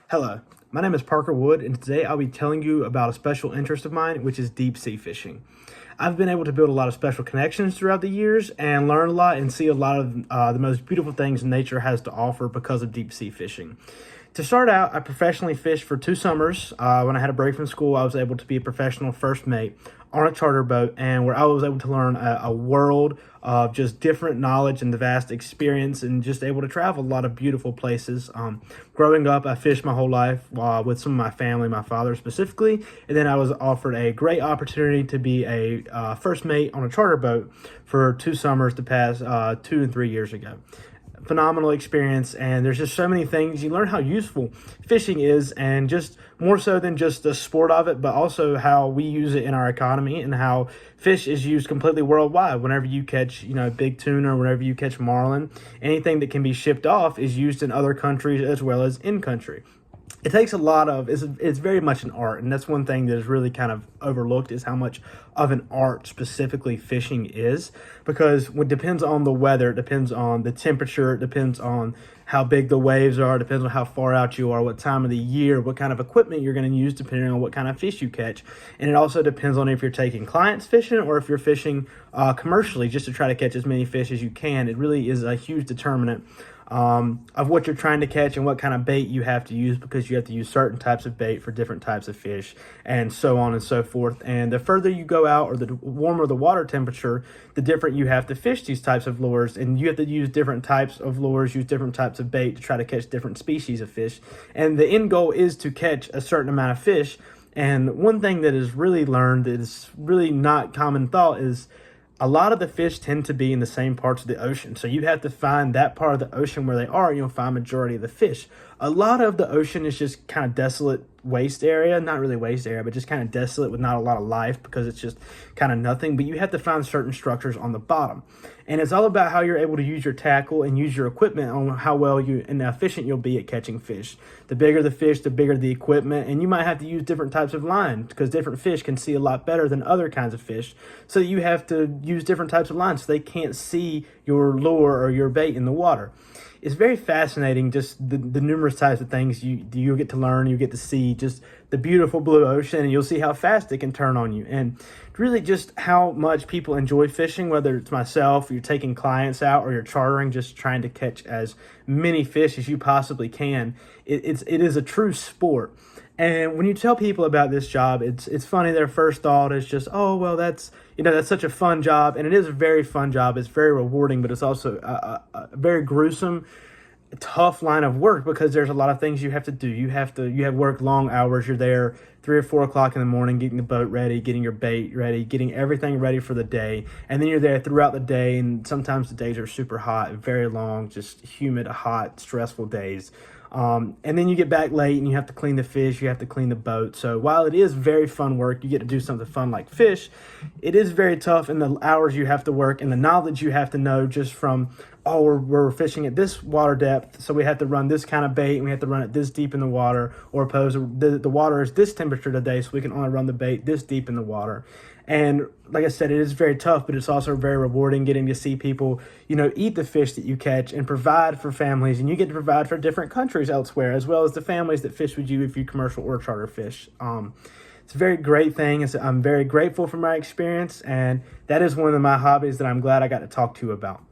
Hello, my name is Parker Wood, and today I'll be telling you about a special interest of mine, which is deep sea fishing. I've been able to build a lot of special connections throughout the years and learn a lot and see a lot of the most beautiful things nature has to offer because of deep sea fishing. To start out, I professionally fished for 2 summers. When I had a break from school, I was able to be a professional first mate on a charter boat, and where I was able to learn a world of just different knowledge and the vast experience, and just able to travel a lot of beautiful places. Growing up, I fished my whole life with some of my family, my father specifically, and then I was offered a great opportunity to be a first mate on a charter boat for 2 summers the past 2 and 3 years ago. Phenomenal experience, and there's just so many things. You learn how useful fishing is, and just more so than just the sport of it, but also how we use it in our economy and how fish is used completely worldwide. Whenever you catch big tuna, or whenever you catch marlin, anything that can be shipped off is used in other countries as well as in country. It takes a lot of, it's very much an art, and that's one thing that is really kind of overlooked, is how much of an art specifically fishing is, because it depends on the weather, it depends on the temperature, it depends on how big the waves are, it depends on how far out you are, what time of the year, what kind of equipment you're going to use depending on what kind of fish you catch. And it also depends on if you're taking clients fishing or if you're fishing commercially just to try to catch as many fish as you can. It really is a huge determinant of what you're trying to catch and what kind of bait you have to use, because you have to use certain types of bait for different types of fish, and so on and so forth. And the further you go out, or the warmer the water temperature, the different you have to fish these types of lures, and you have to use different types of lures, use different types of bait to try to catch different species of fish. And the end goal is to catch a certain amount of fish. And one thing that is really learned, that is really not common thought, is a lot of the fish tend to be in the same parts of the ocean. So you have to find that part of the ocean where they are, and you'll find majority of the fish. A lot of the ocean is just kind of desolate waste area, not really waste area, but just kind of desolate with not a lot of life, because it's just kind of nothing. But you have to find certain structures on the bottom. And it's all about how you're able to use your tackle and use your equipment on how well and efficient you'll be at catching fish. The bigger the fish, the bigger the equipment, and you might have to use different types of line, because different fish can see a lot better than other kinds of fish. So you have to use different types of lines so they can't see your lure or your bait in the water. It's very fascinating, just the numerous types of things you get to learn. You get to see just the beautiful blue ocean, and you'll see how fast it can turn on you. And really just how much people enjoy fishing, whether it's myself, you're taking clients out, or you're chartering, just trying to catch as many fish as you possibly can. It is a true sport. And when you tell people about this job, it's funny. Their first thought is just, oh, well, that's such a fun job. And it is a very fun job. It's very rewarding, but it's also a very gruesome, tough line of work, because there's a lot of things you have to do. You have work long hours. You're there 3 or 4 o'clock in the morning, getting the boat ready, getting your bait ready, getting everything ready for the day. And then you're there throughout the day. And sometimes the days are super hot, very long, just humid, hot, stressful days. And then you get back late and you have to clean the fish, you have to clean the boat. So while it is very fun work, you get to do something fun like fish, it is very tough in the hours you have to work and the knowledge you have to know, just from, oh, we're fishing at this water depth, so we have to run this kind of bait, and we have to run it this deep in the water, or oppose the water is this temperature today, so we can only run the bait this deep in the water. And like I said, it is very tough, but it's also very rewarding getting to see people, eat the fish that you catch and provide for families. And you get to provide for different countries elsewhere, as well as the families that fish with you if you commercial or charter fish. It's a very great thing. I'm very grateful for my experience, and that is one of my hobbies that I'm glad I got to talk to you about.